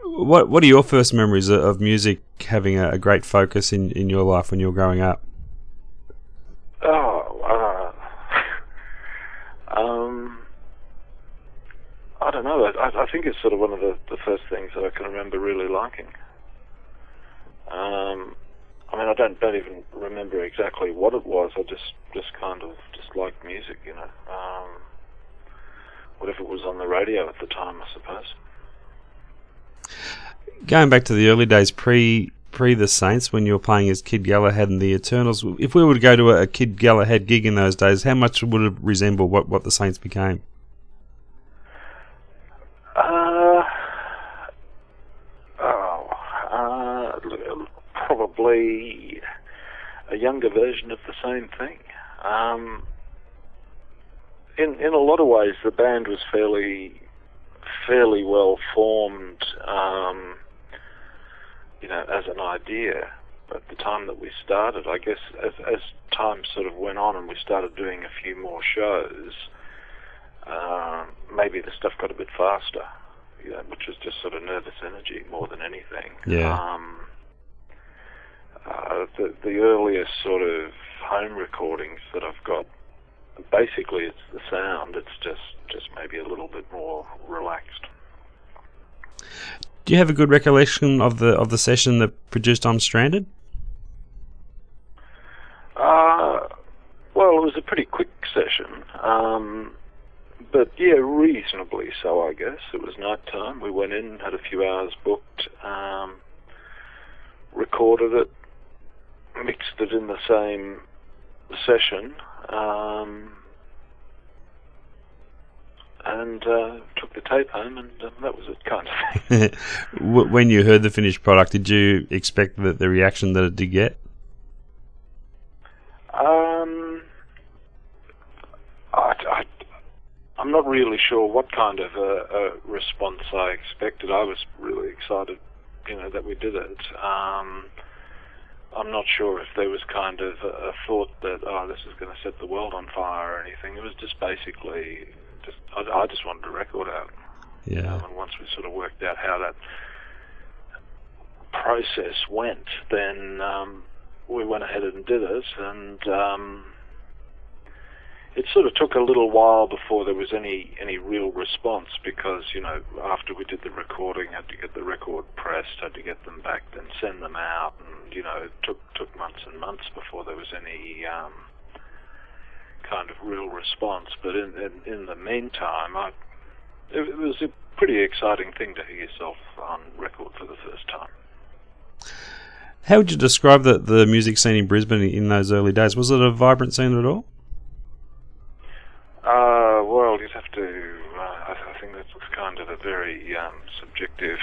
What are your first memories of music having a great focus in your life when you were growing up? I don't know. I think it's sort of one of the first things that I can remember really liking. I mean, I don't even remember exactly what it was. I just kind of just liked music, you know. Whatever was on the radio at the time, I suppose. Going back to the early days, pre the Saints, when you were playing as Kid Galahad and the Eternals, if we were to go to a Kid Galahad gig in those days, how much would it resemble what the Saints became? Probably a younger version of the same thing. In a lot of ways, the band was fairly well formed, you know, as an idea. But at the time that we started, I guess, as time sort of went on and we started doing a few more shows, maybe the stuff got a bit faster, you know, which was just sort of nervous energy more than anything. Yeah. The earliest sort of home recordings that I've got, basically it's the sound. It's just maybe a little bit more relaxed. Do you have a good recollection of the session that produced I'm Stranded? Well, it was a pretty quick session, but yeah, reasonably so, I guess. It was night time. We went in, had a few hours booked, recorded it, mixed it in the same session, and took the tape home, and that was it, kind of thing. When you heard the finished product, did you expect the reaction that it did get? I'm not really sure what kind of a response I expected. I was really excited, you know, that we did it. I'm not sure if there was kind of a thought that, oh, this is going to set the world on fire or anything. It was just basically, I just wanted a record out. Yeah. And once we sort of worked out how that process went, then we went ahead and did it, and it sort of took a little while before there was any real response, because, you know, after we did the recording, had to get the record pressed, had to get them back, then send them out, and, you know, it took months and months before there was any kind of real response. But in the meantime, it was a pretty exciting thing to hear yourself on record for the first time. How would you describe the music scene in Brisbane in those early days? Was it a vibrant scene at all? Well, you'd have to. I think that's kind of a very subjective.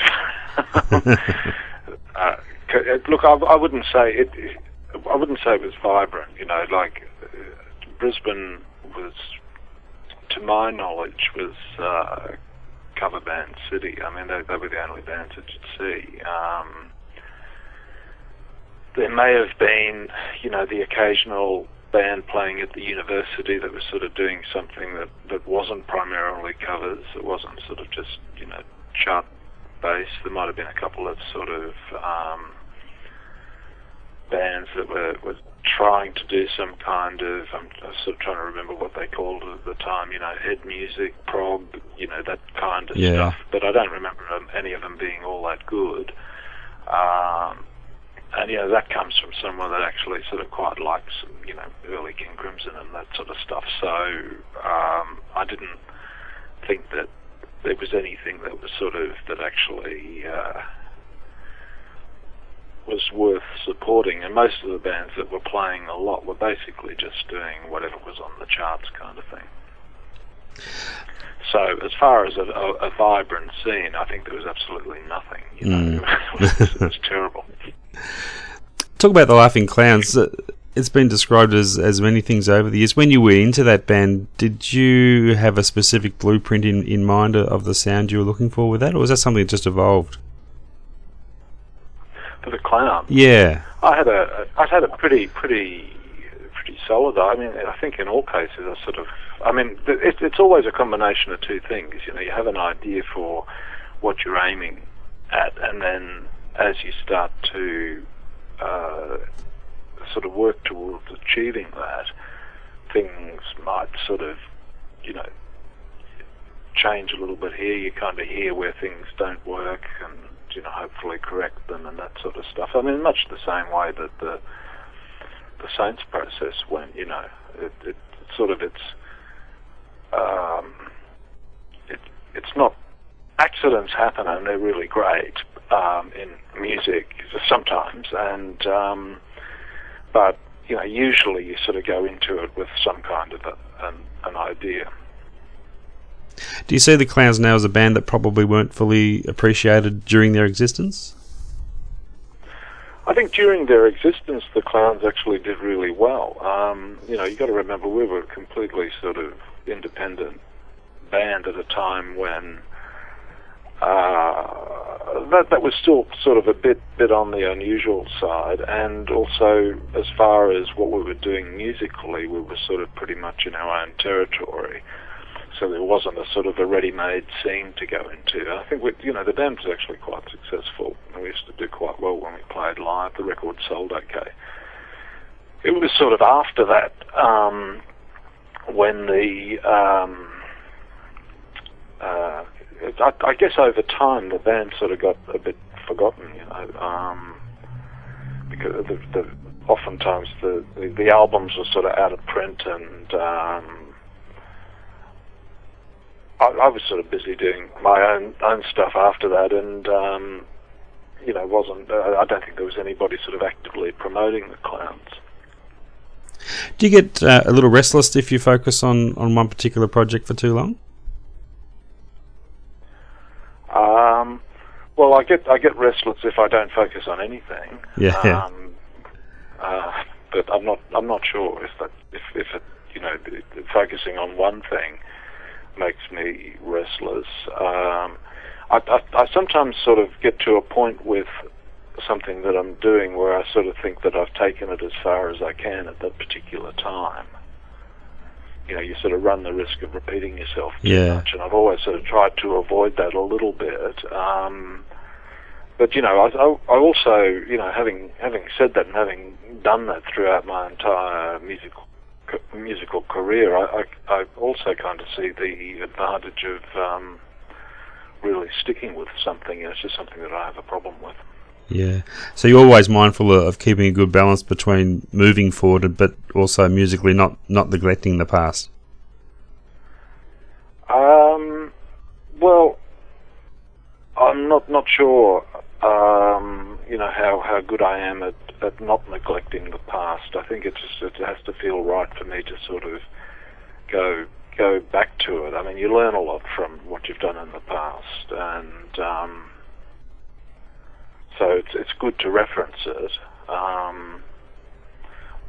Look, I wouldn't say it. I wouldn't say it was vibrant. You know, like Brisbane was, to my knowledge, was cover band city. I mean, they were the only bands that you'd see. There may have been, you know, the occasional band playing at the university that was sort of doing something that wasn't primarily covers. It wasn't sort of just, you know, chart based. There might have been a couple of sort of bands that were trying to do some kind of, I'm sort of trying to remember what they called it at the time, you know, head music, prog, you know, that kind of stuff. But I don't remember any of them being all that good. And, you know, that comes from someone that actually sort of quite likes, you know, early King Crimson and that sort of stuff. So I didn't think that there was anything that was sort of, that actually was worth supporting. And most of the bands that were playing a lot were basically just doing whatever was on the charts kind of thing. So as far as a vibrant scene, I think there was absolutely nothing. You know, it was terrible. Talk about the Laughing Clowns. It's been described as many things over the years. When you were into that band, did you have a specific blueprint in mind of the sound you were looking for with that, or was that something that just evolved? For the Clowns? Yeah. I had a pretty solid. I mean, I think in all cases, it's always a combination of two things. You know, you have an idea for what you're aiming at, and then as you start to sort of work towards achieving that, things might sort of, you know, change a little bit here. You kind of hear where things don't work and, you know, hopefully correct them and that sort of stuff. I mean, much the same way that the Saints process went, you know. It's not, accidents happen and they're really great in music sometimes, and but, you know, usually you sort of go into it with some kind of an idea. Do you see the Clowns now as a band that probably weren't fully appreciated during their existence? I think during their existence, the Clowns actually did really well. You know, you got to remember we were a completely sort of independent band at a time when that was still sort of a bit on the unusual side, and also as far as what we were doing musically, we were sort of pretty much in our own territory. So there wasn't a sort of a ready-made scene to go into. I think the band was actually quite successful, and we used to do quite well when we played live. The record sold okay. It was sort of after that when I guess over time the band sort of got a bit forgotten, you know, because oftentimes the albums were sort of out of print, and I was sort of busy doing my own stuff after that, and you know, I don't think there was anybody sort of actively promoting the Clowns. Do you get a little restless if you focus on one particular project for too long? Well, I get restless if I don't focus on anything. Yeah. But I'm not sure if it, you know, focusing on one thing makes me restless. I sometimes sort of get to a point with something that I'm doing where I sort of think that I've taken it as far as I can at that particular time. You know, you sort of run the risk of repeating yourself too much, and I've always sort of tried to avoid that a little bit. But, you know, I also, you know, having said that and having done that throughout my entire musical career, I also kind of see the advantage of really sticking with something. It's just something that I have a problem with. Yeah. So you're always mindful of keeping a good balance between moving forward, but also musically not neglecting the past. Well, I'm not sure. You know, how good I am at not neglecting the past. I think it has to feel right for me to sort of go back to it. I mean, you learn a lot from what you've done in the past, and so it's good to reference it.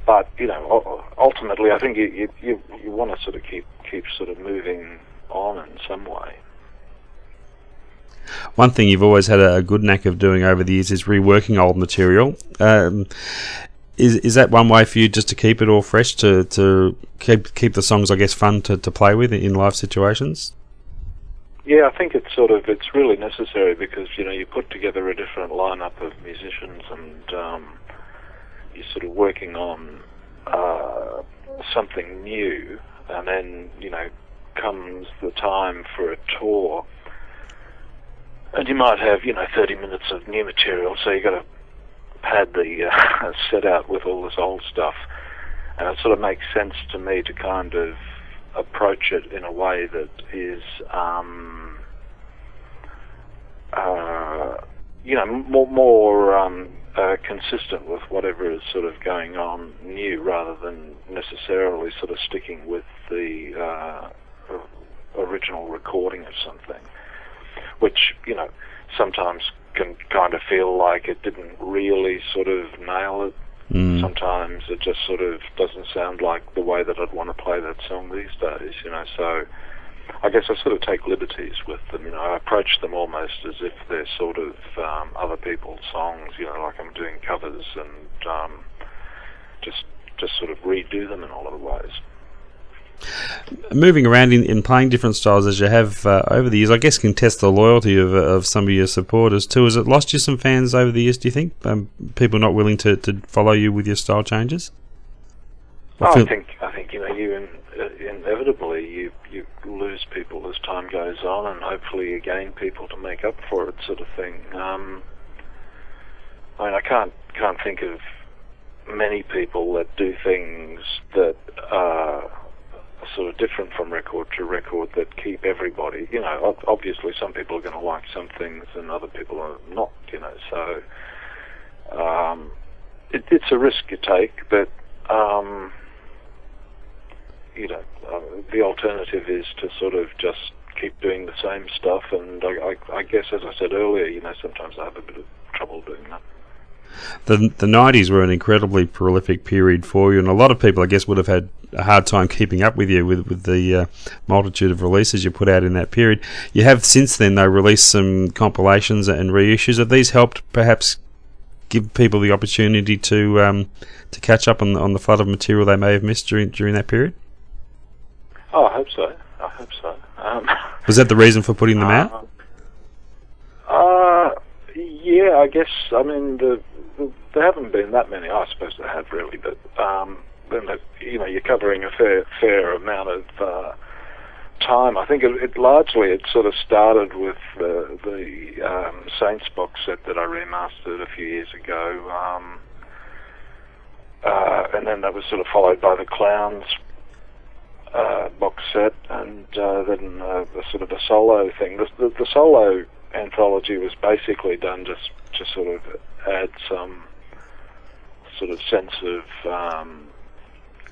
But, you know, ultimately, I think you want to sort of keep sort of moving on in some way. One thing you've always had a good knack of doing over the years is reworking old material. Is that one way for you, just to keep it all fresh, to keep the songs, I guess, fun to play with in live situations? Yeah, I think it's really necessary because, you know, you put together a different lineup of musicians, and you're sort of working on something new, and then, you know, comes the time for a tour, and you might have, you know, 30 minutes of new material, so you've got to pad the set out with all this old stuff, and it sort of makes sense to me to kind of approach it in a way that is, you know, more consistent with whatever is sort of going on new, rather than necessarily sort of sticking with the original recording of something, which, you know, sometimes can kind of feel like it didn't really sort of nail it. Sometimes it just sort of doesn't sound like the way that I'd want to play that song these days, you know. So I guess I sort of take liberties with them, you know. I approach them almost as if they're sort of other people's songs, you know, like I'm doing covers, and just sort of redo them in a lot of ways. Moving around in playing different styles as you have over the years, I guess can test the loyalty of some of your supporters too. Has it lost you some fans over the years, do you think? People not willing to follow you with your style changes? I think you inevitably you lose people as time goes on, and hopefully you gain people to make up for it, sort of thing. I can't think of many people that do things that are sort of different from record to record that keep everybody. Obviously some people are going to like some things and other people are not. So it's a risk you take, but. The alternative is to sort of just keep doing the same stuff, and I guess, as I said earlier, sometimes I have a bit of trouble doing that. The 90s were an incredibly prolific period for you, and a lot of people, I guess, would have had a hard time keeping up with you with the multitude of releases you put out in that period. You have since then, though, released some compilations and reissues. Have these helped perhaps give people the opportunity to catch up on the flood of material they may have missed during that period? Oh, I hope so. Was that the reason for putting them out? Yeah, I guess. I mean, there haven't been that many. I suppose there have, really, but then you're covering a fair amount of time. I think it largely sort of started with the Saints box set that I remastered a few years ago, and then that was sort of followed by the Clowns box set, and then sort of a solo thing. The solo anthology was basically done just to sort of add some sort of sense of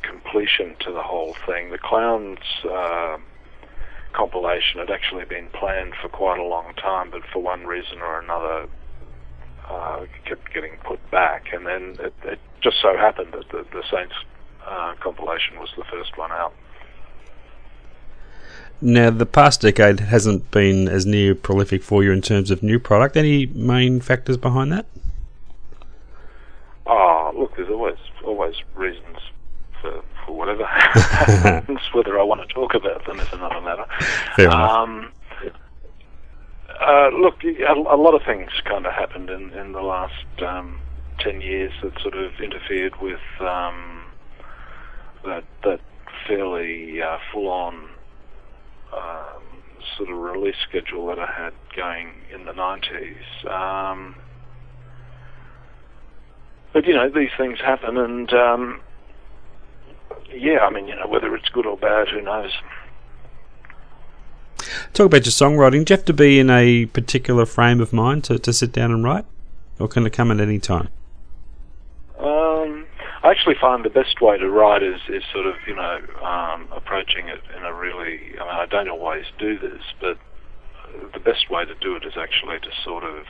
completion to the whole thing. The Clowns compilation had actually been planned for quite a long time, but for one reason or another kept getting put back, and then it just so happened that the Saints compilation was the first one out. Now, the past decade hasn't been as near prolific for you in terms of new product. Any main factors behind that? Oh, look, there's always reasons for whatever happens. Whether I want to talk about them is another matter. Fair enough. Look, a lot of things kind of happened in the last 10 years that sort of interfered with that fairly full-on sort of release schedule that I had going in the 90s. But these things happen, and whether it's good or bad, who knows. Talk about your songwriting. Do you have to be in a particular frame of mind to sit down and write, or can it come at any time? I actually find the best way to write is sort of approaching it in a really. I mean, I don't always do this, but the best way to do it is actually to sort of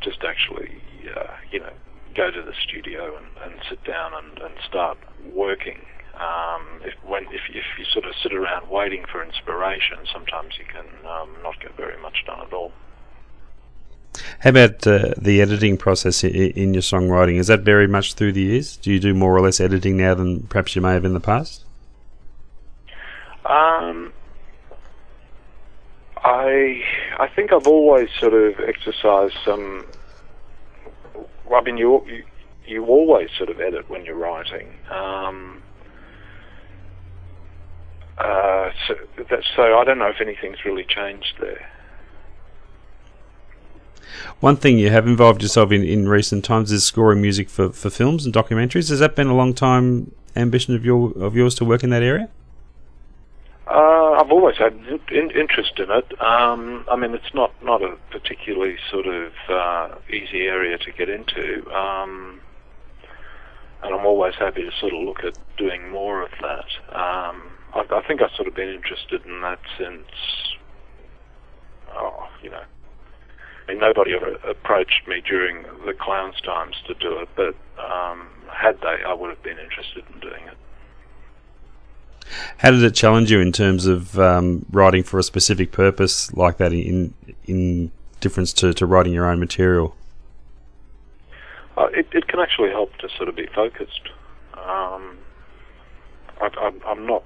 just actually go to the studio and sit down and start working. If you sort of sit around waiting for inspiration, sometimes you can not get very much done at all. How about the editing process in your songwriting? Is that varied much through the years? Do you do more or less editing now than perhaps you may have in the past? I think I've always sort of exercised some. I mean, you always sort of edit when you're writing. So I don't know if anything's really changed there. One thing you have involved yourself in recent times is scoring music for films and documentaries. Has that been a long time ambition of yours to work in that area? I've always had interest in it. I mean, it's not a particularly sort of easy area to get into, and I'm always happy to sort of look at doing more of that. I think I've sort of been interested in that since, I mean, nobody ever approached me during the Clowns times to do it, but had they, I would have been interested in doing it. How did it challenge you in terms of writing for a specific purpose like that in difference to writing your own material? It can actually help to sort of be focused. I'm not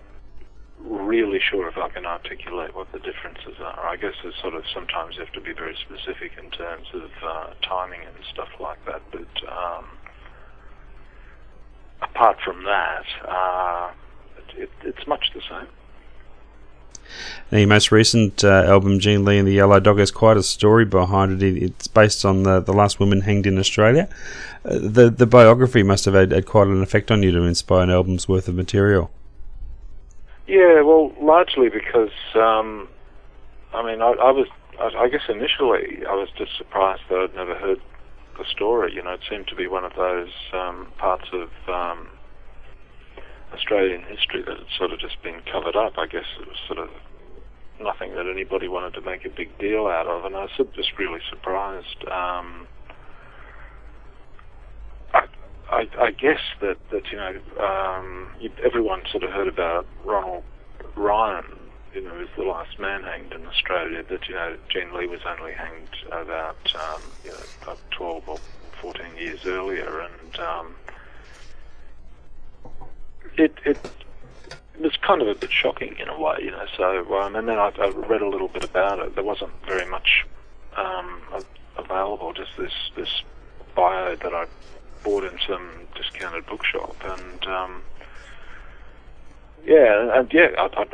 really sure if I can articulate what the differences are. I guess there's sort of sometimes you have to be very specific in terms of timing and stuff like that, but apart from that, it's much the same. Now, your most recent album, Jean Lee and the Yellow Dog, has quite a story behind it. It's based on the last woman hanged in Australia. The biography must have had quite an effect on you to inspire an album's worth of material. Yeah, well, largely because, I guess initially I was just surprised that I'd never heard the story. You know, it seemed to be one of those parts of Australian history that had sort of just been covered up. I guess it was sort of nothing that anybody wanted to make a big deal out of, and I was just really surprised. I guess that you know, everyone sort of heard about Ronald Ryan, you know, as the last man hanged in Australia, but, you know, Jean Lee was only hanged about, 12 or 14 years earlier, and it was kind of a bit shocking in a way, you know, so, and then I read a little bit about it. There wasn't very much available, just this bio that I bought in some discounted bookshop, and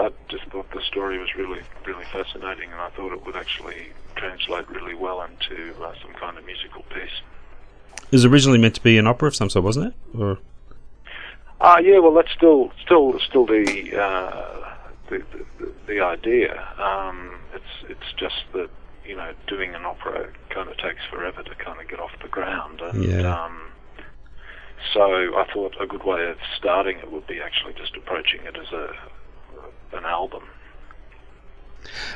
I just thought the story was really, really fascinating, and I thought it would actually translate really well into some kind of musical piece. It was originally meant to be an opera of some sort, wasn't it? Or yeah, well, that's still the idea. It's just that, you know, doing an opera kind of takes forever to kind of get off the ground, and so I thought a good way of starting it would be actually just approaching it as an album.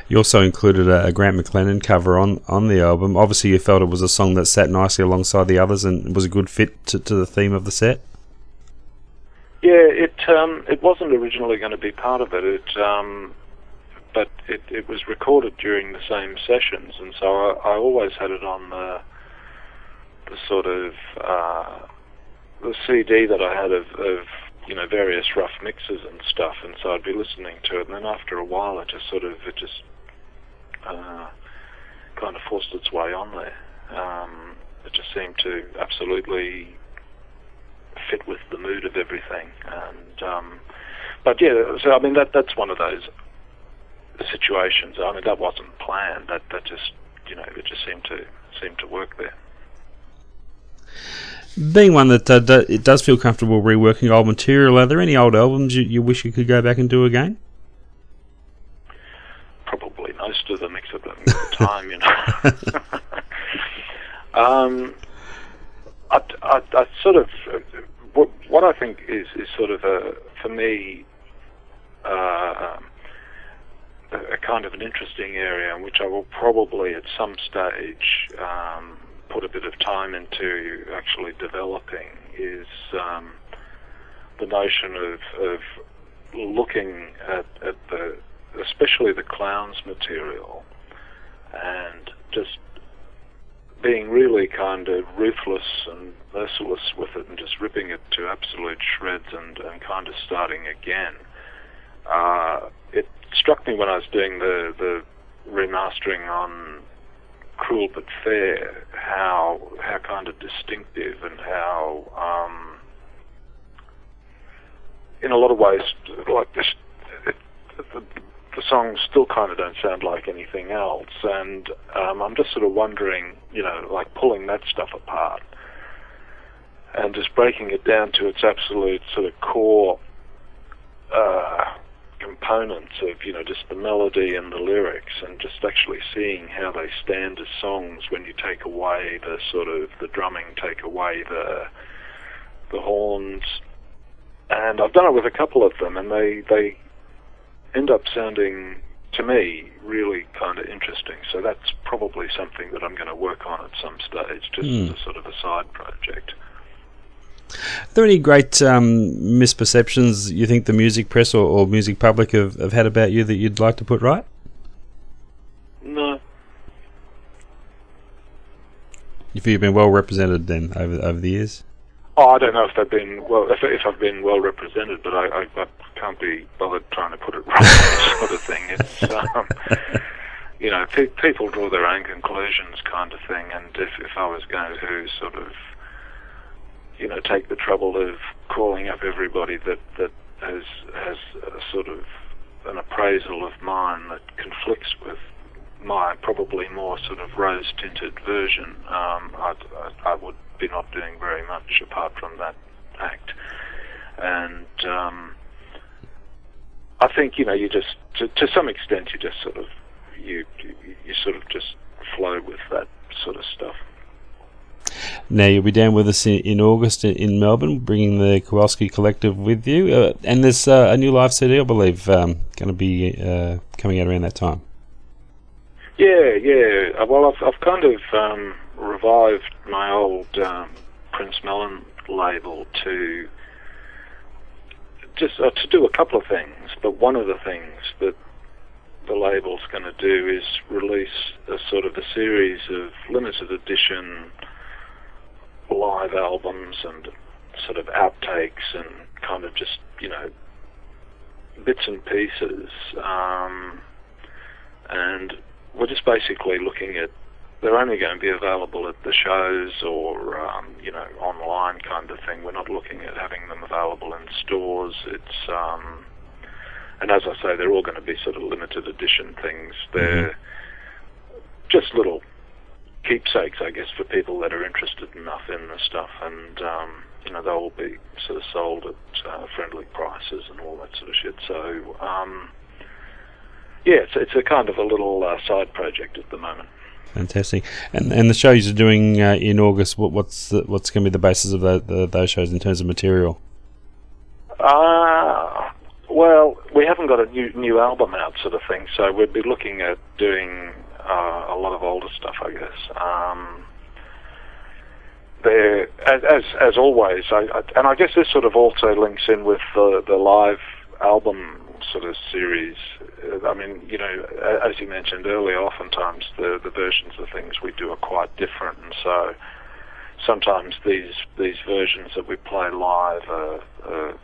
You also included a Grant Mclennan cover on the album. Obviously, you felt it was a song that sat nicely alongside the others and was a good fit to the theme of the set. Yeah, it wasn't originally going to be part of it. But it was recorded during the same sessions, and so I always had it on the sort of the CD that I had of you know, various rough mixes and stuff, and so I'd be listening to it, and then after a while it just kind of forced its way on there. It just seemed to absolutely fit with the mood of everything, and but yeah, so I mean that's one of those situations. I mean, that wasn't planned. That just, you know, it just seemed to work there. Being one that it does feel comfortable reworking old material, are there any old albums you wish you could go back and do again? Probably most of them, except that the time, you know. I sort of what I think is sort of for me a kind of an interesting area in which I will probably at some stage put a bit of time into actually developing is the notion of looking at the, especially the Clowns material, and just being really kind of ruthless and merciless with it and just ripping it to absolute shreds and kind of starting again. It struck me when I was doing the remastering on Cruel But Fair how kind of distinctive and how in a lot of ways like this the songs still kind of don't sound like anything else, and I'm just sort of wondering, you know, like pulling that stuff apart and just breaking it down to its absolute sort of core components of, you know, just the melody and the lyrics, and just actually seeing how they stand as songs when you take away the sort of the drumming, take away the horns. And I've done it with a couple of them, and they end up sounding, to me, really kind of interesting. So that's probably something that I'm going to work on at some stage, just as a sort of a side project. Are there any great misperceptions you think the music press or music public have had about you that you'd like to put right? No. You feel you've been well represented then over the years? Oh, I don't know if they've been well, if I've been well represented, but I can't be bothered trying to put it right, sort of thing. It's you know, people draw their own conclusions, kind of thing. And if I was going to sort of, you know, take the trouble of calling up everybody that has a sort of an appraisal of mine that conflicts with my probably more sort of rose-tinted version, I would be not doing very much apart from that act. And I think, you know, you just to some extent you just sort of you sort of just flow with that sort of stuff. Now you'll be down with us in August in Melbourne, bringing the Kowalski Collective with you, and there's a new live CD, I believe, going to be coming out around that time. Yeah. Well, I've kind of revived my old Prince Melon label to just to do a couple of things, but one of the things that the label's going to do is release a sort of a series of limited edition live albums and sort of outtakes and kind of just, you know, bits and pieces, and we're just basically looking at, they're only going to be available at the shows or you know, online kind of thing. We're not looking at having them available in stores. It's and as I say, they're all going to be sort of limited edition things. They're just little keepsakes, I guess, for people that are interested enough in the stuff, and you know, they'll all be sort of sold at friendly prices and all that sort of shit. So yeah, it's a kind of a little side project at the moment. Fantastic. And the shows you're doing in August, what's going to be the basis of those shows in terms of material? Well, we haven't got a new album out, sort of thing, so we'd be looking at doing a lot of older stuff, I guess. There, as always, and I guess this sort of also links in with the live album sort of series. I mean, you know, as you mentioned earlier, oftentimes the versions of things we do are quite different, and so sometimes these versions that we play live are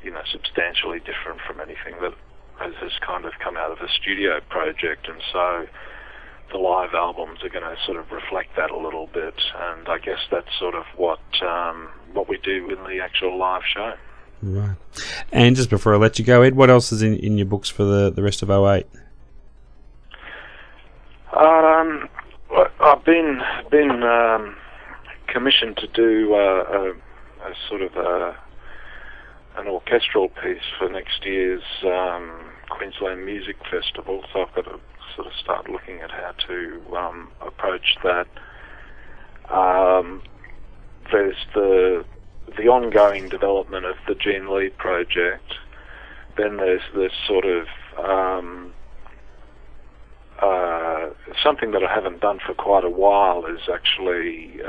you know, substantially different from anything that has kind of come out of a studio project, and so the live albums are going to sort of reflect that a little bit, and I guess that's sort of what we do in the actual live show. Right. And just before I let you go, Ed, what else is in your books for the rest of 08? I've been commissioned to do a sort of an orchestral piece for next year's Queensland Music Festival, so I've got to sort of start looking at how to approach that. There's the ongoing development of the Gene Lee project. Then there's this sort of something that I haven't done for quite a while is actually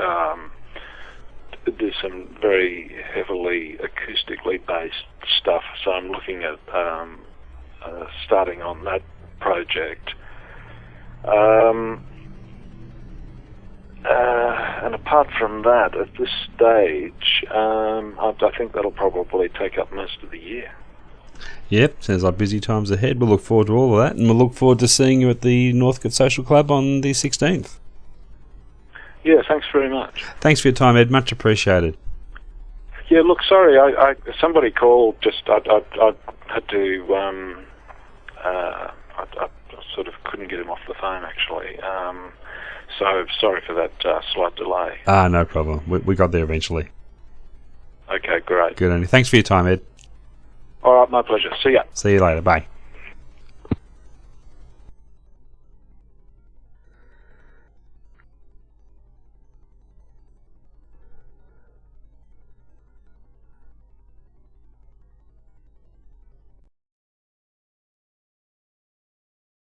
do some very heavily acoustically based stuff. So I'm looking at starting on that project. And apart from that, at this stage, I think that'll probably take up most of the year. Yep, sounds like busy times ahead. We'll look forward to all of that, and we'll look forward to seeing you at the Northcote Social Club on the 16th. Yeah, thanks very much. Thanks for your time, Ed. Much appreciated. Yeah, look, sorry, I somebody called. Just I had to. I sort of couldn't get him off the phone, actually. So sorry for that slight delay. No problem. We got there eventually. Okay, great. Good on you. Thanks for your time, Ed. All right, my pleasure. See ya. See you later. Bye.